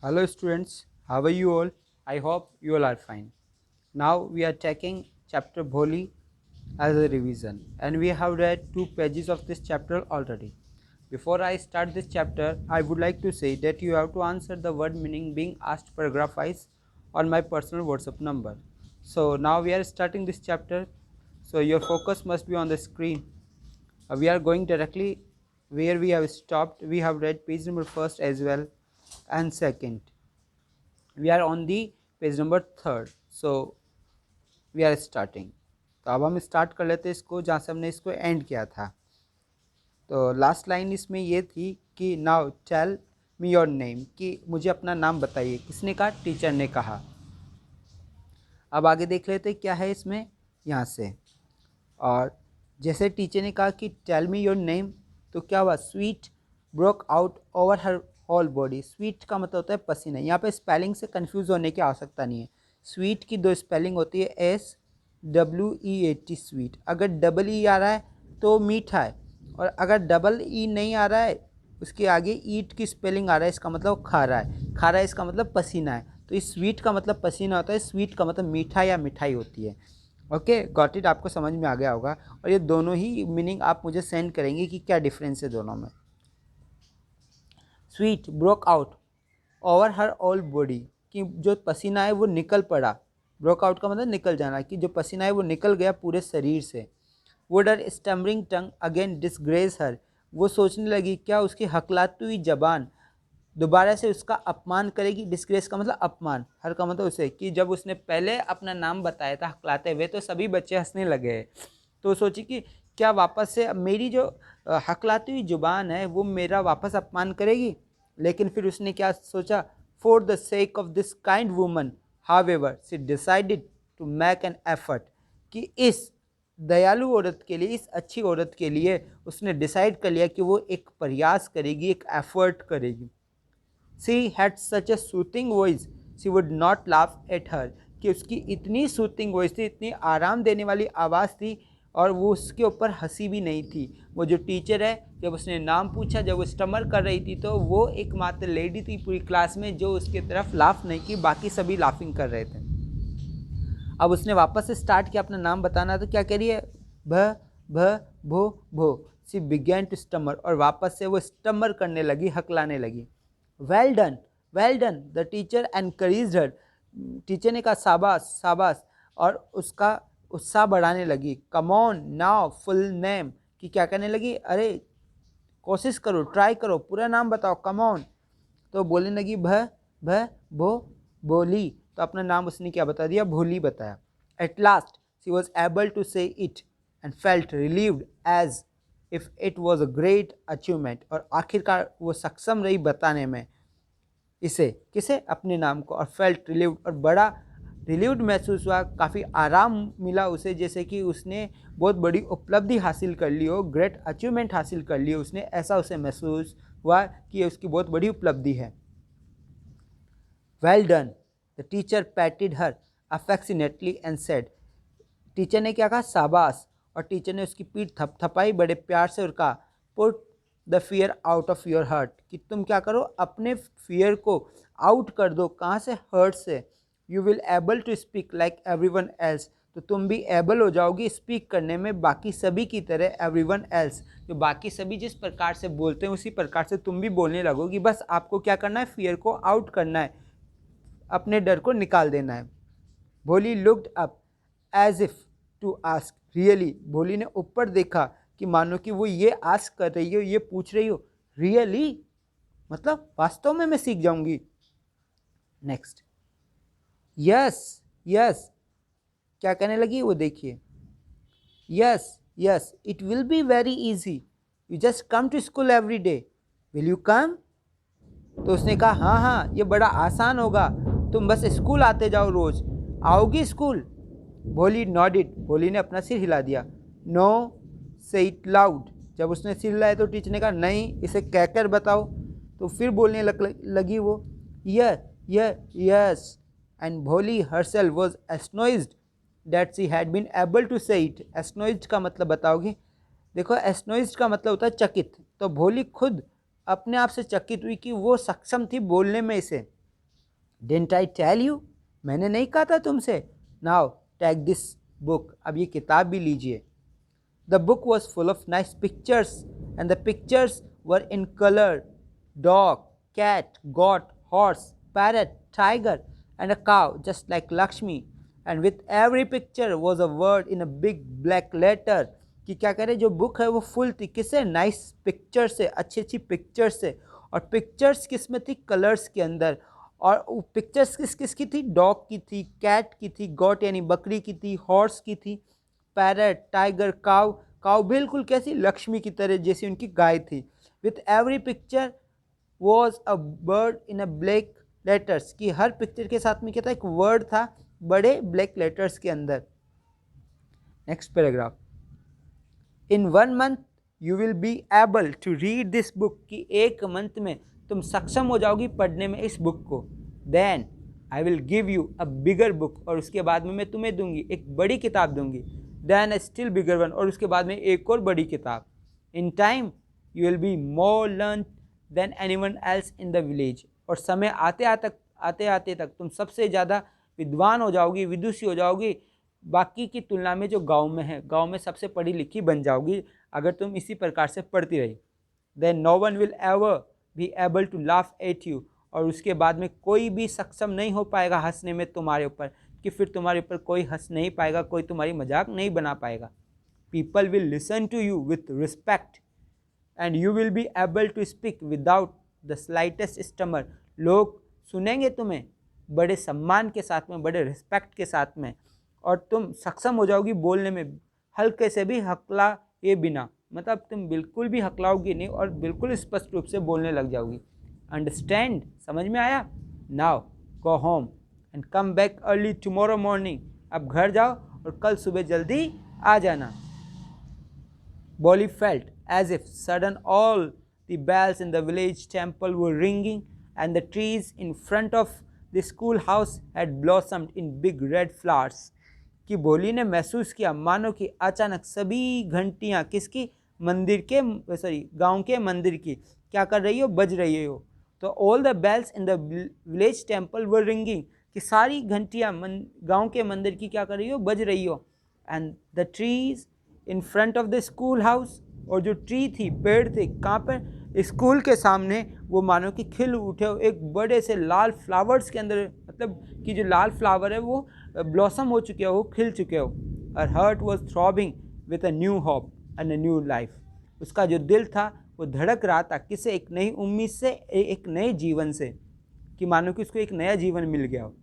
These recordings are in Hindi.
Hello students, how are you all? I hope you all are fine. Now we are taking chapter Bholi as a revision and we have read 2 pages of this chapter already. Before I start this chapter, I would like to say that you have to answer the word meaning being asked paragraph wise on my personal WhatsApp number. So now we are starting this chapter, so your focus must be on the screen. We are going directly where we have stopped. We have read page number first as well and second. We are on the page number third. So we are starting. तो अब हम स्टार्ट कर लेते हैं इसको जहाँ से हमने इसको एंड किया था. तो लास्ट लाइन इसमें ये थी कि now tell me your name, कि मुझे अपना नाम बताइए. किसने कहा? टीचर ने कहा. अब आगे देख लेते क्या है इसमें यहाँ से. और जैसे टीचर ने कहा कि टेल मी योर नेम, तो क्या हुआ? Sweat broke out over her whole body. Sweat का मतलब होता है पसीना. यहाँ पे स्पेलिंग से कंफ्यूज होने की आवश्यकता नहीं है. स्वीट की दो स्पेलिंग होती है, SWEET स्वीट. अगर डबल ई आ रहा है तो मीठा है, और अगर डबल ई नहीं आ रहा है उसके आगे ईट की स्पेलिंग आ रहा है, इसका मतलब खारा है. खारा है इसका मतलब पसीना है. तो इस स्वीट का मतलब पसीना होता है, स्वीट का मतलब मीठा या मिठाई होती है. Okay, got it. आपको समझ में आ गया होगा. और ये दोनों ही मीनिंग आप मुझे सेंड करेंगे कि क्या डिफरेंस है दोनों में. स्वीट ब्रोक आउट ओवर हर ऑल बॉडी, कि जो पसीना है वो निकल पड़ा. ब्रोक आउट का मतलब निकल जाना, कि जो पसीना है वो निकल गया पूरे शरीर से. Would her stammering tongue again disgrace her, वो सोचने लगी क्या उसकी हकलाती हुई जबान दोबारा से उसका अपमान करेगी. डिस्ग्रेस का मतलब अपमान, हर का मतलब उसे, कि जब उसने पहले अपना नाम बताया था हकलाते हुए तो सभी बच्चे हंसने लगे. तो सोची कि क्या वापस से मेरी जो हकलाती हुई जुबान है वो मेरा वापस अपमान करेगी. लेकिन फिर उसने क्या सोचा? For the sake of this kind woman however she decided to make an effort, कि इस दयालु औरत के लिए, इस अच्छी औरत के लिए उसने डिसाइड कर लिया कि वो एक प्रयास करेगी, एक एफर्ट करेगी. She had such A soothing voice she would not laugh at her, कि उसकी इतनी सूथिंग वॉइस थी, इतनी आराम देने वाली आवाज़ थी, और वो उसके ऊपर हंसी भी नहीं थी. वो जो टीचर है, जब उसने नाम पूछा, जब वो स्टमर कर रही थी, तो वो एकमात्र लेडी थी पूरी क्लास में जो उसके तरफ लाफ नहीं की. बाकी सभी लाफिंग कर रहे थे. अब उसने वापस से स्टार्ट किया अपना नाम बताना. तो क्या कह रही है? भ भ भो भो. सी बिगैन टू स्टमर, और वापस से वो स्टमर करने लगी, हकलाने लगी. Well done, well done, the teacher encouraged her. Teacher ने कहा शाबाश शाबाश, और उसका उत्साह बढ़ाने लगी. Come on now full name, कि क्या करने लगी? अरे कोशिश करो, ट्राई करो, पूरा नाम बताओ, कम ऑन. तो बोलने लगी भ भो बोली. तो अपना नाम उसने क्या बता दिया? भोली बताया. At last she was able to say it and felt relieved as if it was a great achievement. और आखिरकार वो सक्षम रही बताने में इसे. किसे? अपने नाम को. और फेल्ट रिलीव्ड, और बड़ा रिलीव्ड महसूस हुआ, काफ़ी आराम मिला उसे, जैसे कि उसने बहुत बड़ी उपलब्धि हासिल कर ली हो, ग्रेट अचीवमेंट हासिल कर ली हो उसने, ऐसा उसे महसूस हुआ कि उसकी बहुत बड़ी उपलब्धि है. Well done, the teacher पैटेड her affectionately and said. Teacher ने क्या कहा? शाबाश. और टीचर ने उसकी पीठ थपथपाई बड़े प्यार से और कहा put the fear out of your heart, कि तुम क्या करो? अपने फियर को आउट कर दो. कहाँ से? हर्ट से. You will able to speak like everyone else, तो तुम भी एबल हो जाओगी स्पीक करने में बाकी सभी की तरह. एवरीवन एल्स, जो बाकी सभी जिस प्रकार से बोलते हैं उसी प्रकार से तुम भी बोलने लगोगी. बस आपको क्या करना है? फियर को आउट करना है, अपने डर को निकाल देना है. Bholi looked up as if to ask really. Bholi ने ऊपर देखा कि मानो कि वो ये आस्क कर रही हो, ये पूछ रही हो, रियली मतलब वास्तव में मैं सीख जाऊंगी. नेक्स्ट. यस यस, क्या कहने लगी वो? देखिए, yes yes it will be very easy, you just come to school every day, will you come. तो उसने कहा हाँ हाँ, ये बड़ा आसान होगा, तुम बस स्कूल आते जाओ रोज. आओगी स्कूल? भोली नॉडिड, भोली ने अपना सिर हिला दिया. नो से इट लाउड, जब उसने सिर हिलाया तो टीचर ने कहा नहीं, इसे कहकर बताओ. तो फिर बोलने लगी वो. Yes. And Bholi herself was astonished that she had been able to say it. Astonished का मतलब बताओगे? देखो, एस्नोइज्ड का मतलब होता है चकित. तो भोली खुद अपने आप से चकित हुई कि वो सक्षम थी बोलने में इसे. Didn't I tell you? मैंने नहीं कहा था तुमसे? Now take this book. अब ये किताब भी लीजिए. The book was full of nice pictures, and the pictures were in color: dog, cat, goat, horse, parrot, tiger, and a cow, just like Lakshmi. And with every picture was a word in a big black letter. कि क्या करें, जो बुक है वो फुल थी किससे? नाइस पिक्चर से, अच्छी अच्छी पिक्चर से. और पिक्चर्स किस में थी? कलर्स के अंदर. और पिक्चर्स किस किस की थी? डॉग की थी, कैट की थी, गॉट यानी बकरी की थी, हॉर्स की थी, पैरट, टाइगर, काव. काव बिल्कुल कैसी? लक्ष्मी की तरह, जैसी उनकी गाय थी. With every picture was a bird in a black letters. कि हर पिक्चर के साथ में क्या था? एक वर्ड था बड़े ब्लैक लेटर्स के अंदर. Next paragraph. In 1 month you will be able to read this book. कि 1 month में तुम सक्षम हो जाओगी पढ़ने में इस बुक को. Then I will give you a bigger book. और उसके बाद में मैं तुम्हें दूंगी एक बड़ी किताब दूंगी. Then a still bigger one. और उसके बाद में एक और बड़ी किताब. In time you will be more learn than anyone else in the village. और समय आते आते तक तुम सबसे ज़्यादा विद्वान हो जाओगी, विदुषी हो जाओगी बाकी की तुलना में जो गांव में है. गांव में सबसे पढ़ी लिखी बन जाओगी अगर तुम इसी प्रकार से पढ़ती रही. Then no one will ever be able to laugh at you. और उसके बाद में कोई भी सक्षम नहीं हो पाएगा हंसने में तुम्हारे ऊपर. कि फिर तुम्हारे ऊपर कोई हंस नहीं पाएगा, कोई तुम्हारी मजाक नहीं बना पाएगा. People will listen to you with respect and you will be able to speak without the slightest stammer. लोग सुनेंगे तुम्हें बड़े सम्मान के साथ में, बड़े रिस्पेक्ट के साथ में. और तुम सक्षम हो जाओगी बोलने में हल्के से भी हकला ये बिना. मतलब तुम बिल्कुल भी हकलाओगी नहीं और बिल्कुल स्पष्ट रूप से बोलने लग जाओगी. अंडरस्टैंड? समझ में आया? Now go home and come back early tomorrow morning. अब घर जाओ और कल सुबह जल्दी आ जाना. Bolly felt as if sudden all the bells in the village temple were ringing and the trees in front of the schoolhouse had blossomed in big red flowers. कि बोली ने महसूस किया मानो कि अचानक सभी घंटियां किसकी? मंदिर के, सॉरी गांव के मंदिर की क्या कर रही हो? बज रही हो. तो all the bells in the village temple were ringing. कि सारी घंटियां गांव के मंदिर की क्या कर रही हो? बज रही हो. And the trees in front of the school house. और जो ट्री थी, पेड़ थे, कहाँ पर? स्कूल के सामने. वो मानो कि खिल उठे हो एक बड़े से लाल फ्लावर्स के अंदर. मतलब कि जो लाल फ्लावर है वो ब्लॉसम हो चुके हो, खिल चुके हो. Her heart was throbbing with a new hope and a new life. उसका जो दिल था वो धड़क रहा था किससे? एक नई उम्मीद से, एक नए जीवन से. कि मानो कि उसको एक नया जीवन मिल गया हो.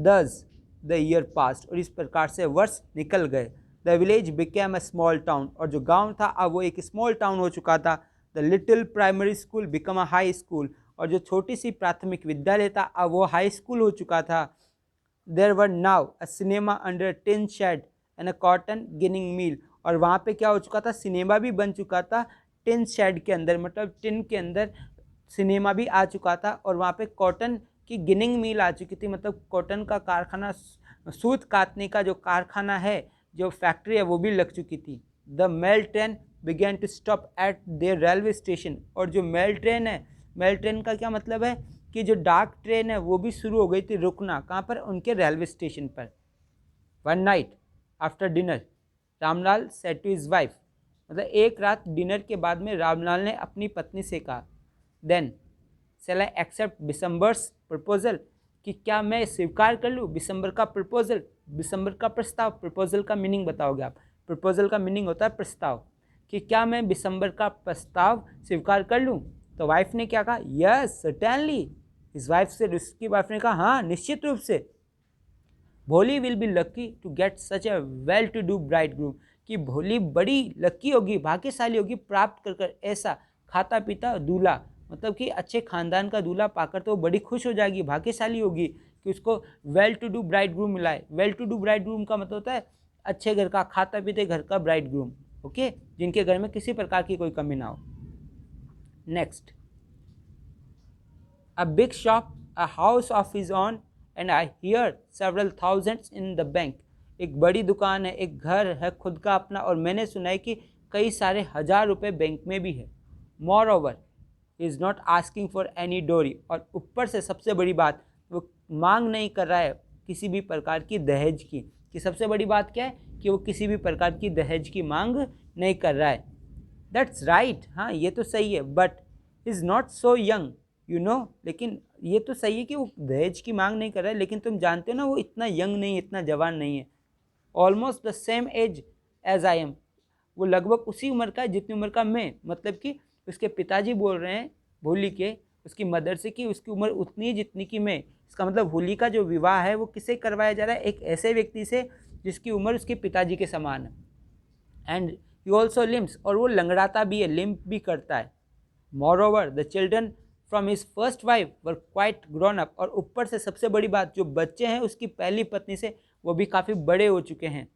दस द ईयर पास्ट. और इस प्रकार से वर्ष निकल गए. The village became a small town. और जो गांव था अब वो एक स्मॉल टाउन हो चुका था. The little primary school become a high school. और जो छोटी सी प्राथमिक विद्यालय था अब वो हाई स्कूल हो चुका था. There were now a cinema under tin shed and a cotton ginning mill. और वहाँ पे क्या हो चुका था? सिनेमा भी बन चुका था टिन शेड के अंदर. मतलब टिन के अंदर सिनेमा भी आ चुका था. और वहाँ पे कॉटन की गिनिंग मिल आ चुकी थी. मतलब कॉटन का कारखाना, सूत काटने का जो कारखाना है, जो फैक्ट्री है, वो भी लग चुकी थी. The mail train began to stop at their railway station. और जो मेल ट्रेन है, मेल ट्रेन का क्या मतलब है? कि जो डार्क ट्रेन है वो भी शुरू हो गई थी रुकना. कहाँ पर? उनके रेलवे स्टेशन पर. One night after dinner Ramlal said to his wife. मतलब एक रात डिनर के बाद में रामलाल ने अपनी पत्नी से कहा, then shall I accept Bishamber's proposal. कि क्या मैं स्वीकार कर लूँ बिशंबर का प्रपोजल? बिशंबर का प्रस्ताव. प्रपोजल का मीनिंग बताओगे आप? प्रपोजल का मीनिंग होता है प्रस्ताव. कि क्या मैं बिशंबर का प्रस्ताव स्वीकार कर लूँ? तो वाइफ ने क्या कहा? Yes certainly. इस वाइफ से उसकी वाइफ ने कहा हाँ निश्चित रूप से. Bholi will be lucky to get such a well to do bridegroom. कि भोली बड़ी लकी होगी, भाग्यशाली होगी प्राप्त कर ऐसा खाता पीता दूल्हा. मतलब कि अच्छे खानदान का दूल्हा पाकर तो बड़ी खुश हो जाएगी, भाग्यशाली होगी कि उसको well to do bridegroom मिला है. Well to do bridegroom का मतलब होता है अच्छे घर का, खाता पीते घर का ब्राइड ग्रूम. ओके, जिनके घर में किसी प्रकार की कोई कमी ना हो. Next, a big shop, a house of his on and I hear several thousands in the bank. एक बड़ी दुकान है, एक घर है खुद का अपना, और मैंने सुना है कि कई सारे 1000 रुपये बैंक में भी है. More over he is not asking for any डोरी, और ऊपर से सबसे बड़ी बात, वो मांग नहीं कर रहा है किसी भी प्रकार की दहेज की। कि सबसे बड़ी बात क्या है कि वो किसी भी प्रकार की दहेज की मांग नहीं कर रहा है। दैट्स राइट, हाँ ये तो सही है, but is not so young you know, लेकिन ये तो सही है कि वो दहेज की मांग नहीं कर रहा है, लेकिन तुम जानते हो ना वो इतना यंग नहीं है, इतना जवान नहीं है। Almost the same age as I am, वो लगभग उसी उम्र का है जितनी उम्र का मैं, मतलब कि उसके पिताजी बोल रहे हैं होली के उसकी मदर से कि उसकी उम्र उतनी है जितनी कि मैं। इसका मतलब होली का जो विवाह है वो किससे करवाया जा रहा है, एक ऐसे व्यक्ति से जिसकी उम्र उसके पिताजी के समान है। एंड ही ऑल्सो लिम्स, और वो लंगड़ाता भी है, लिम्प भी करता है। Moreover the children from his first wife were quite grown up, और ऊपर से सबसे बड़ी बात, जो बच्चे हैं उसकी पहली पत्नी से वो भी काफ़ी बड़े हो चुके हैं।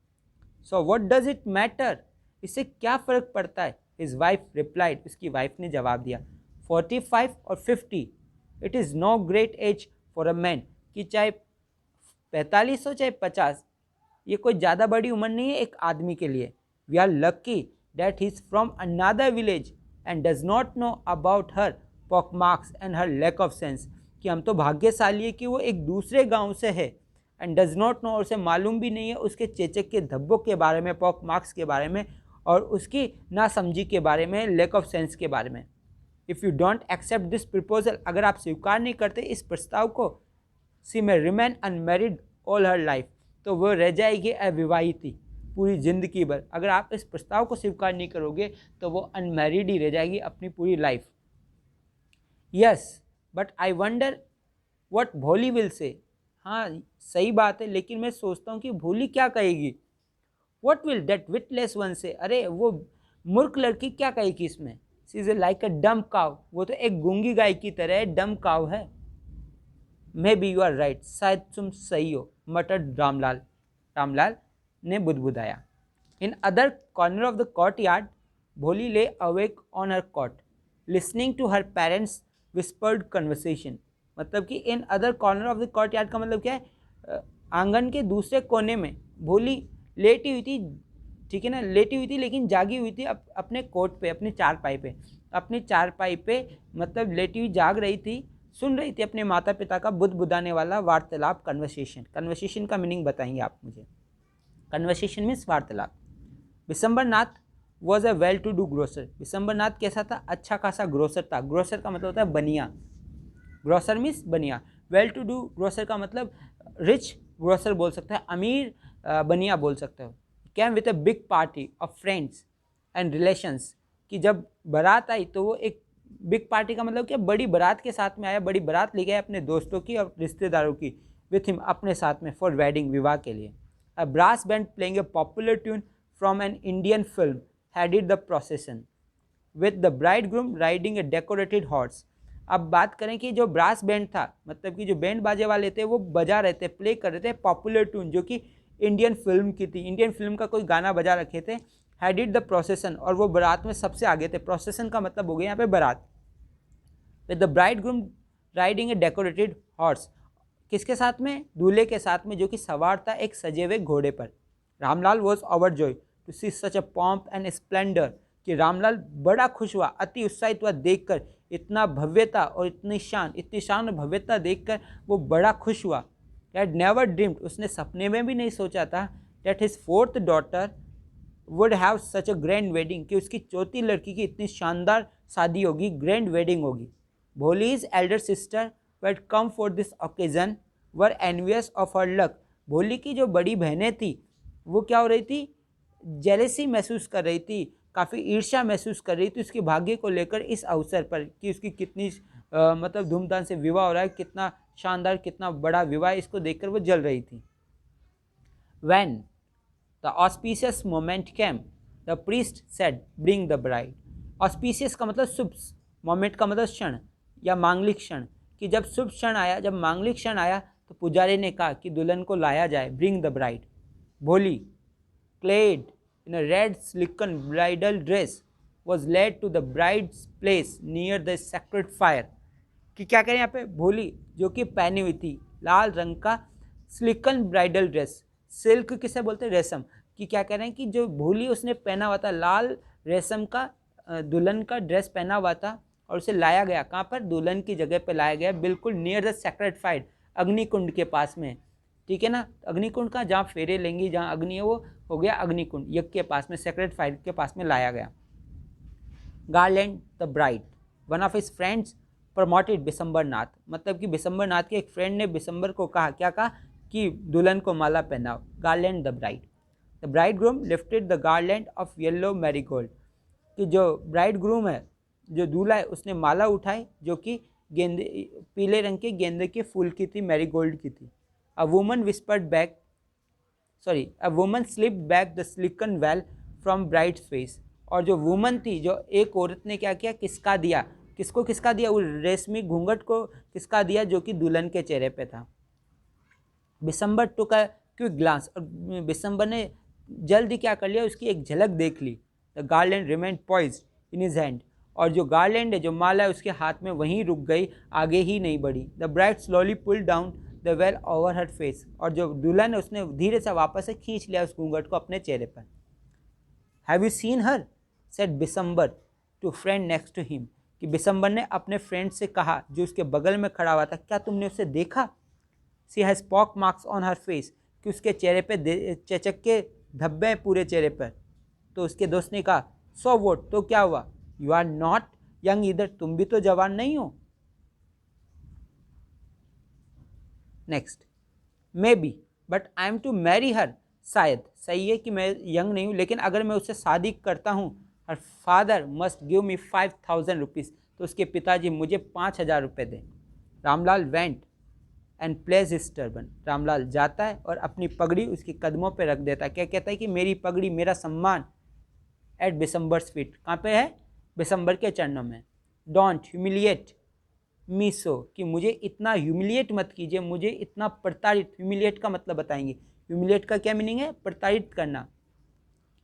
So what does it matter, इससे क्या फ़र्क पड़ता है। हिज वाइफ रिप्लाइड, उसकी वाइफ ने जवाब दिया, 45 और 50 it is no great age for a man, कि चाहे 45 हो चाहे 50, ये कोई ज़्यादा बड़ी उम्र नहीं है एक आदमी के लिए। We are lucky that he is from another village and does not know about her pock marks and her lack of sense, कि हम तो भाग्यशाली है कि वो एक दूसरे गांव से है। एंड डज नॉट नो, और उसे मालूम भी नहीं है उसके चेचक के धब्बों के बारे में, पॉक मार्क्स के बारे में, और उसकी नासमझी के बारे में, लैक ऑफ सेंस के बारे में। If you don't accept this proposal, अगर आप स्वीकार नहीं करते इस प्रस्ताव को, she may remain unmarried all her life, तो वो रह जाएगी अविवाहित ही पूरी ज़िंदगी भर। अगर आप इस प्रस्ताव को स्वीकार नहीं करोगे तो वो अनमेरिड ही रह जाएगी अपनी पूरी life. Yes but I wonder what भोली विल से, हाँ सही बात है, लेकिन मैं सोचता हूँ कि भोली क्या कहेगी। What will that witless one से, अरे वो मूर्ख लड़की क्या कहेगी इसमें। सी इज लाइक अ डम काव, वो तो एक गूंगी गाय की तरह डम काव है। Maybe you are right, शायद तुम सही हो, मटर रामलाल, रामलाल ने बुदबुदाया। In other corner of the courtyard, Bholi lay awake on her cot listening to her parents whispered conversation, मतलब कि in other corner of the courtyard का मतलब क्या है, आंगन के दूसरे कोने में भोली लेटी हुई थी, ठीक है ना, लेटी हुई थी लेकिन जागी हुई थी अपने कोट पे, अपने चारपाई पे, अपनी चारपाई पे मतलब लेटी हुई जाग रही थी, सुन रही थी अपने माता पिता का बुदबुदाने वाला वार्तालाप, कन्वर्सेशन। कन्वर्सेशन का मीनिंग बताएंगे आप मुझे। कन्वर्सेशन मीन्स वार्तालाप। Bishamber Nath was a well to do grocer, Bishamber Nath कैसा था, अच्छा खासा ग्रोसर था। ग्रोसर का मतलब होता है बनिया, ग्रोसर मीन्स बनिया। वेल टू डू ग्रोसर का मतलब रिच ग्रोसर बोल सकते हैं, अमीर बनिया बोल सकते हो। Came with a big party of friends and relations, कि जब बारात आई तो वो एक बिग पार्टी का मतलब क्या, बड़ी बारात के साथ में आया, बड़ी बारात ले गया अपने दोस्तों की और रिश्तेदारों की, विथ हिम अपने साथ में, फॉर वेडिंग, विवाह के लिए। A brass band playing a popular tune from an Indian film headed the procession with the bridegroom riding a decorated horse. अब बात करें कि जो ब्रास बैंड था, मतलब कि जो बैंड बाजे वाले थे, वो बजा रहे थे, प्ले कर रहे थे पॉपुलर ट्यून जो कि इंडियन फिल्म की थी, इंडियन फिल्म का कोई गाना बजा रखे थे, हेडेड द प्रोसेसन, और वो बारात में सबसे आगे थे। प्रोसेसन का मतलब हो गया यहाँ पे बारात। With the bridegroom riding a decorated horse, किसके साथ में, दूल्हे के साथ में, जो कि सवार था एक सजे हुए घोड़े पर। Ramlal was overjoyed to see such a pomp and splendour, कि रामलाल बड़ा खुश हुआ, अति उत्साहित हुआ देखकर, इतना भव्यता और इतनी शान और भव्यता देखकर वो बड़ा खुश हुआ। हैड नेवर ड्रीम्ड, उसने सपने में भी नहीं सोचा था, that his fourth daughter would have such a grand wedding, कि उसकी चौथी लड़की की इतनी शानदार शादी होगी, ग्रैंड वेडिंग होगी। Bholi's elder sister wed come for this occasion were envious of her luck, Bholi की जो बड़ी बहनें थी वो क्या हो रही थी, जेलेसी महसूस कर रही थी, काफ़ी ईर्ष्या महसूस कर रही थी उसके भाग्य को लेकर इस अवसर पर, कि उसकी कितनी मतलब धूमधाम से विवाह हो रहा है, कितना शानदार, कितना बड़ा विवाह, इसको देखकर वो जल रही थी। When the auspicious moment came, the priest said, "Bring the bride." Auspicious का मतलब शुभ, मोमेंट का मतलब क्षण या मांगलिक क्षण, कि जब शुभ क्षण आया, जब मांगलिक क्षण आया तो पुजारी ने कहा कि दुल्हन को लाया जाए, ब्रिंग द ब्राइड। भोली clad in a red silken bridal dress was led to the bride's place near the sacred fire, कि क्या करें यहाँ पे, भोली जो कि पहनी हुई थी लाल रंग का सिलिकन ब्राइडल ड्रेस, सिल्क किसे बोलते हैं, रेशम, कि क्या कह रहे हैं कि जो भोली उसने पहना हुआ था लाल रेशम का दुल्हन का ड्रेस पहना हुआ था, और उसे लाया गया कहाँ पर, दुल्हन की जगह पे लाया गया, बिल्कुल नियर द सेक्रेड फायर, अग्निकुंड के पास में, ठीक है ना। अग्निकुंड का जहाँ फेरे लेंगी, जहाँ अग्नि है, वो हो गया अग्निकुंड, यज्ञ के पास में, सेक्रेड फायर के पास में लाया गया। Garland the bride, one of his friends prompted Bishamber Nath, मतलब कि बिशंबर नाथ के एक फ्रेंड ने बिशंबर को कहा, क्या कहा, कि दुल्हन को माला पहनाओ। Garland the bride, the bridegroom lifted the garland of yellow marigold, कि जो ब्राइड ग्रूम है, जो दूल्हा है, उसने माला उठाई जो कि गेंदे, पीले रंग के गेंदे के फूल की थी, मैरीगोल्ड की थी। A woman whispered back, a woman slipped back the silicon well from brides face, और जो वुमन थी, जो एक औरत ने क्या किया, किसका दिया, किसको किसका दिया, उस रेशमी घूंघट को किसका दिया, जो कि दुल्हन के चेहरे पे था। बिशंबर टुक अ क्विक ग्लांस, और बिशंबर ने जल्दी क्या कर लिया, उसकी एक झलक देख ली। The garland remained poised in his hand, और जो गार्लैंड है, जो माला है, उसके हाथ में वहीं रुक गई, आगे ही नहीं बढ़ी। The bride slowly pulled down the well over her face, और जो दुल्हन है, उसने धीरे से वापस से खींच लिया उस घूंघट को अपने चेहरे पर। Have you seen her, said Bishambar to friend next to him, कि बिशंबर ने अपने फ्रेंड से कहा, जो उसके बगल में खड़ा हुआ था, क्या तुमने उसे देखा। She has pock marks on her face, कि उसके चेहरे पे चेचक के धब्बे हैं पूरे चेहरे पर। तो उसके दोस्त ने कहा, सो वोट, तो क्या हुआ, यू आर नॉट यंग इधर, तुम भी तो जवान नहीं हो। Next, maybe but I am to marry her, शायद सही है कि मैं यंग नहीं हूँ, लेकिन अगर मैं उससे शादी करता हूँ, her father must give me 5000 rupees, तो उसके पिताजी मुझे 5000 रुपये दें। Ramlal went and place his turban, Ramlal जाता है और अपनी पगड़ी उसके कदमों पे रख देता है। क्या कहता है कि मेरी पगड़ी, मेरा सम्मान, एट बिशंबर्स फीट, कहाँ पे है, बिशंबर के चरणों में। डोंट ह्यूमिलिएट मी सो, कि मुझे इतना ह्यूमिलिएट मत कीजिए, मुझे इतना प्रताड़ित, ह्यूमिलिएट का मतलब बताएंगे, ह्यूमिलिएट का क्या मीनिंग है, प्रताड़ित करना,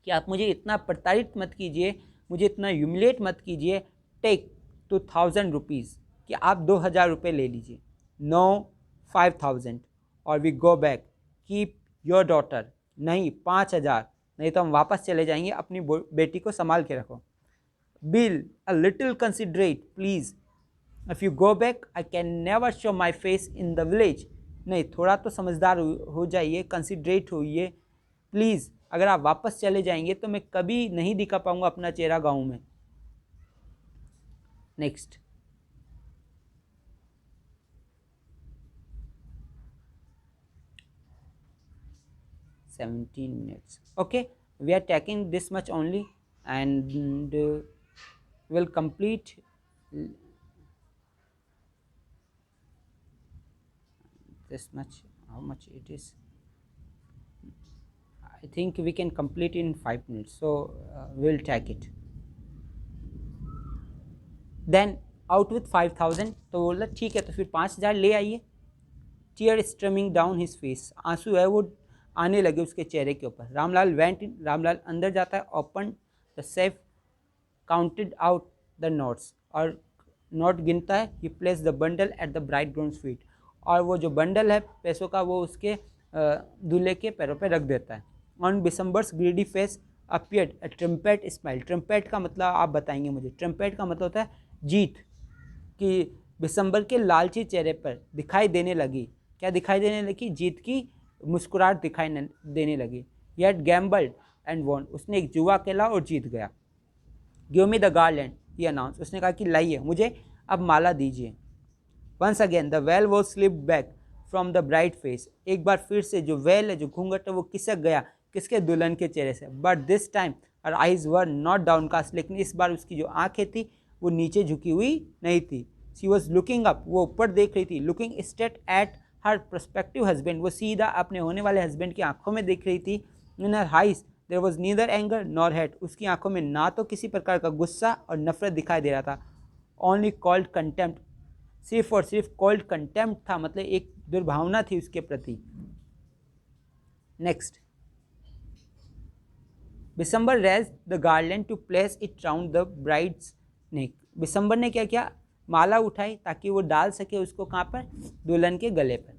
कि आप मुझे इतना प्रताड़ित मत कीजिए, मुझे इतना ह्यूमिलिएट मत कीजिए। टेक 2000 रुपीज़, कि आप 2000 रुपये ले लीजिए। नो 5000, और we go back, keep your daughter, नहीं 5000, नहीं तो हम वापस चले जाएंगे, अपनी बेटी को संभाल के रखो। Bill a little considerate please, if you go back I can never show my face in the village, नहीं थोड़ा तो समझदार हो जाइए, कंसिडरेट होइए प्लीज़, अगर आप वापस चले जाएंगे तो मैं कभी नहीं दिखा पाऊंगा अपना चेहरा गाँव में। Next, (17 minutes). Okay, we are taking this much only, and will complete this much. How much it is? I think we can complete in 5 minutes, so we'll take it. Then out with 5000, तो बोला ठीक है, तो फिर 5000 ले आइए। Tear streaming down his face, आंसू है वो आने लगे उसके चेहरे के ऊपर। रामलाल वेंट इन, रामलाल अंदर जाता है। Open the safe, counted out the notes, और नोट गिनता है। He place the bundle at the bridegroom's feet, और वो जो बंडल है पैसों का, वो उसके दूल्हे के पैरों पे रख देता है। On Bishamber's greedy face appeared a trumpet smile, trumpet का मतलब आप बताएंगे मुझे, ट्रम्पेट का मतलब होता है जीत, कि बिशंबर के लालची चेहरे पर दिखाई देने लगी, क्या दिखाई देने लगी, जीत की मुस्कुराहट दिखाई देने लगी। येट गैम्बल्ड एंड वॉन, उसने एक जुआ खेला और जीत गया। Give me the garland, he announce, उसने कहा कि लाइए मुझे अब माला दीजिए। Once again the veil was slipped back from the bright face, एक बार फिर से जो वेल है, जो घूंघट है, वो खिसक गया किसके, दुल्हन के चेहरे से। But this time her eyes were not downcast, लेकिन इस बार उसकी जो आंखें थी वो नीचे झुकी हुई नहीं थी। शी वॉज लुकिंग अप, वो ऊपर देख रही थी। Looking straight at her prospective husband, वो सीधा अपने होने वाले हस्बैंड की आंखों में देख रही थी। In her eyes there was neither anger nor hate, उसकी आंखों में ना तो किसी प्रकार का गुस्सा और नफरत दिखाई दे रहा था। ओनली कॉल्ड कंटेम्प्ट, सिर्फ और सिर्फ कॉल्ड कंटेम्प्ट था, मतलब एक दुर्भावना थी उसके प्रति। Next, Bishamber raised the garland to place it round the bride's neck, Bishamber ने क्या किया, माला उठाई ताकि वो डाल सके उसको कहाँ पर, दुल्हन के गले पर।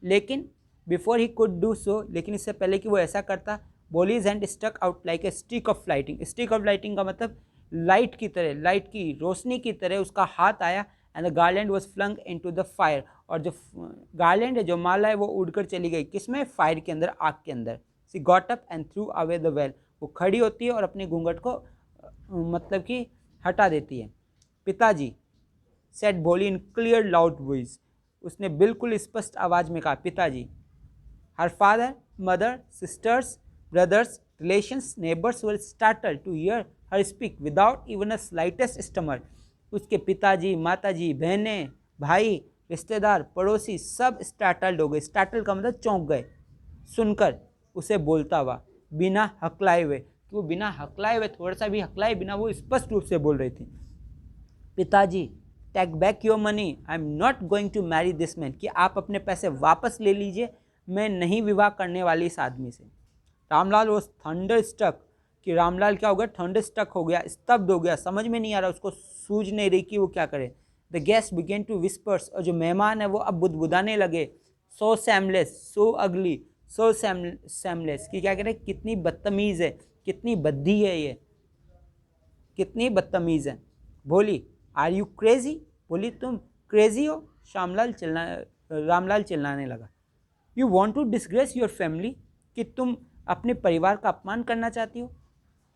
लेकिन before he could do so, लेकिन इससे पहले कि वो ऐसा करता, Bolly's hand stuck out like a stick of lighting, stick of lighting का मतलब लाइट की तरह, लाइट की रोशनी की तरह उसका हाथ आया and the garland was flung into the fire, और जो गार्लैंड है, जो माला है, वो उड़कर चली गई किसमें, फायर के अंदर, आग के अंदर। She got up and threw away the veil, वो खड़ी होती है और अपने घूंघट को मतलब कि हटा देती है। पिताजी, सेड भोली इन क्लियर लाउड वॉइस, उसने बिल्कुल स्पष्ट आवाज में कहा, पिताजी। Her father, mother, sisters, brothers, relations, neighbours were startled to hear her speak without even a slightest stammer. उसके पिताजी, माताजी, बहनें, भाई, रिश्तेदार, पड़ोसी सब स्टार्टल्ड हो गए। स्टार्टल का मतलब चौंक गए सुनकर उसे बोलता हुआ, बिना हकलाए हुए, कि वो बिना हकलाए हुए, थोड़ा सा भी हकलाए बिना वो स्पष्ट रूप से बोल रही थी, पिताजी take back your money, I am not going to marry this man, कि आप अपने पैसे वापस ले लीजिए, मैं नहीं विवाह करने वाली इस आदमी से। रामलाल वॉज थंडर स्टक, कि रामलाल क्या हो गया, थंडर स्टक हो गया, स्तब्ध हो गया, समझ में नहीं आ रहा, उसको सूझ नहीं रही कि वो क्या करे। The guest began to whispers, और जो मेहमान है वो अब बुदबुदाने लगे, सो सैमलेस, सो अगली, सो सैमलेस, कि क्या कह रहे, कितनी बदतमीज़ है, कितनी बद्धी है ये, कितनी बदतमीज़ है। बोली, आर यू क्रेजी, बोली तुम क्रेजी हो। रामलाल चिल्लाने लगा। You want to disgrace your family, कि तुम अपने परिवार का अपमान करना चाहती हो।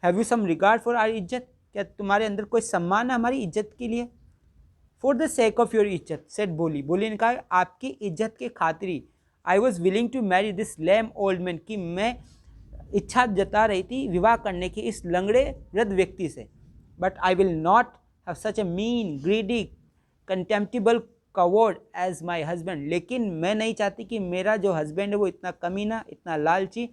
Have you some regard for our izzat, क्या तुम्हारे अंदर कोई सम्मान है हमारी इज्जत के लिए। For the sake of your izzat, said Bholi, Bholi ने कहा, आपकी इज्जत के खातिर I was willing to marry this lame old man, कि मैं इच्छा जता रही थी विवाह करने की इस लंगड़े वृद्ध व्यक्ति से, but I will not have such a mean greedy contemptible coward as my husband, लेकिन मैं नहीं चाहती कि मेरा जो हस्बैंड है वो इतना कमीना, इतना लालची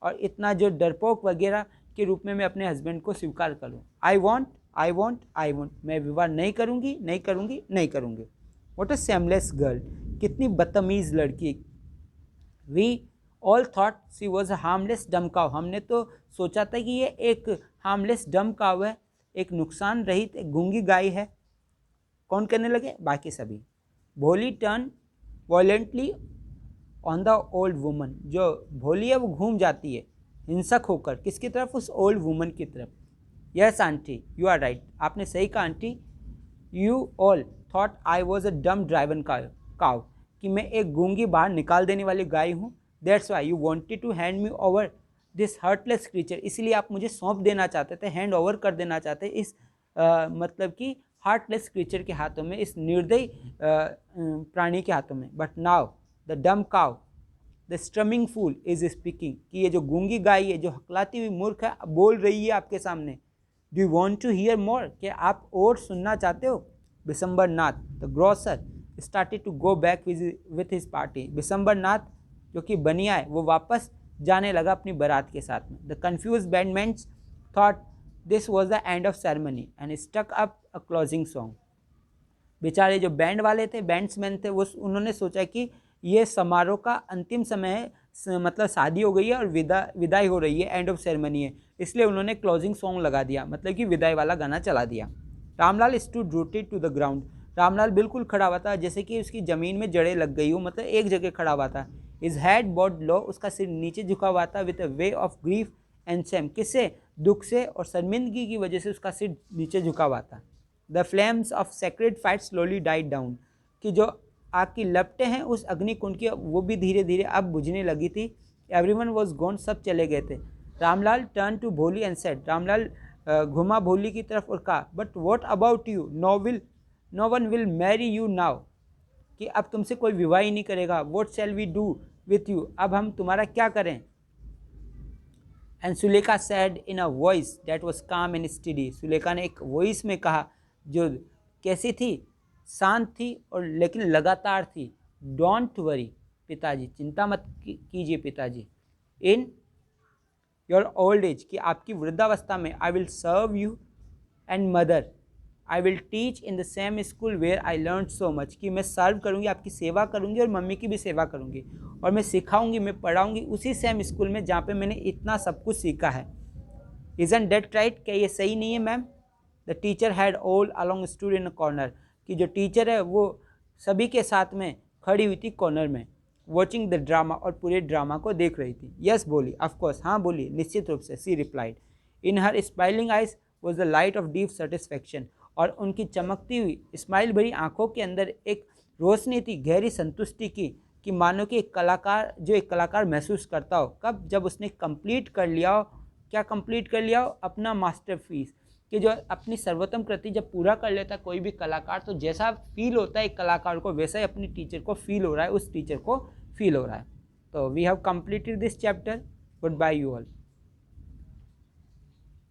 और इतना जो डरपोक वगैरह के रूप में मैं अपने हस्बैंड को स्वीकार करूं। I want, I want, I want, मैं विवाह नहीं करूंगी, नहीं करूंगी, नहीं करूंगी। व्हाट अ सेमलेस गर्ल, कितनी बदतमीज़ लड़की। We all thought she was a harmless dumb cow, हमने तो सोचा था कि ये एक हार्मलेस डम काव है, एक नुकसान रहित एक गूंगी गाय है। कौन करने लगे, बाकी सभी। Bholi turned violently on the old woman, जो भोली है वो घूम जाती है हिंसक होकर किसकी तरफ, उस ओल्ड वुमन की तरफ। Yes aunty, you are right, आपने सही कहा aunty. You all thought I was a dumb driven काव, कि मैं एक गूंगी बाहर निकाल देने वाली गाय हूँ। That's why you wanted to hand me over this heartless creature, इसलिए आप मुझे सौंप देना चाहते थे, हैंड ओवर कर देना चाहते इस मतलब कि हार्टलेस क्रीचर के हाथों में, इस निर्दयी प्राणी के हाथों में। But now the dumb cow the stammering fool is speaking, कि ये जो गूंगी गाय है, जो हकलाती हुई मूर्ख है, बोल रही है आपके सामने। Do you want to hear more, क्या आप और सुनना चाहते हो। Bishamber Nath the grocer started to go back with his party, Bishamber Nath जो कि बनिया है वो वापस जाने लगा अपनी बारात के साथ में। The confused bandsmen thought this was the end of ceremony and struck up a closing song, बेचारे जो बैंड वाले थे, बैंड्समैन थे, वो उन्होंने सोचा कि ये समारोह का अंतिम समय है, मतलब शादी हो गई है और विदाई हो रही है, एंड ऑफ सेरेमनी है, इसलिए उन्होंने क्लोजिंग सॉन्ग लगा दिया, मतलब कि विदाई वाला गाना चला दिया। Ramlal stood rooted to the ground, Ramlal बिल्कुल खड़ा हुआ था जैसे कि उसकी ज़मीन में जड़ें लग गई हो, मतलब एक जगह खड़ा हुआ था। इज हैड बॉड लो, उसका सिर नीचे झुका हुआ था, with a way of grief and Shem, किससे, दुख से और शर्मिंदगी की वजह से उसका सिर नीचे झुका हुआ था। The flames of sacred fight slowly died down, कि जो आग की लपटें हैं उस अग्निकुंड की, वो भी धीरे धीरे अब बुझने लगी थी। एवरीवन वाज गॉन, सब चले गए थे। Ramlal turn to Bholi and said, Ramlal घुमा भोली की तरफ और कहा, but what about you, no one will marry you now, कि अब तुमसे कोई विवाह ही नहीं करेगा। What shall we do with you, अब हम तुम्हारा क्या करें। And Sulekha said in a voice that was calm and steady, Sulekha ने एक वॉइस में कहा जो कैसी थी, शांत थी और लेकिन लगातार थी। डोंट वरी पिताजी, चिंता मत कीजिए पिताजी। इन योर ओल्ड एज, कि आपकी वृद्धावस्था में, I will serve you and mother, I will teach in the same school where I learn so much, कि मैं सर्व करूँगी, आपकी सेवा करूँगी और मम्मी की भी सेवा करूँगी, और मैं सिखाऊँगी, मैं पढ़ाऊँगी उसी सेम स्कूल में जहाँ पे मैंने इतना सब कुछ सीखा है। इजंट दैट राइट, क्या ये सही नहीं है ma'am. The teacher had all along stood in a corner, कि जो टीचर है वो सभी के साथ में खड़ी हुई थी कॉर्नर में, वॉचिंग द ड्रामा, और पूरे ड्रामा को देख रही थी। यस बोली, ऑफकोर्स, हाँ बोली, निश्चित रूप से, she replied. In her smiling eyes was the light of deep satisfaction, और उनकी चमकती हुई स्माइल भरी आंखों के अंदर एक रोशनी थी गहरी संतुष्टि की, कि मानो कि एक कलाकार महसूस करता हो कब, जब उसने कंप्लीट कर लिया हो, क्या कंप्लीट कर लिया हो, अपना मास्टरपीस, कि जो अपनी सर्वोत्तम कृति जब पूरा कर लेता है कोई भी कलाकार, तो जैसा फील होता है एक कलाकार को, वैसा ही अपनी टीचर को फील हो रहा है, उस टीचर को फील हो रहा है। तो we have completed this chapter. Goodbye you all.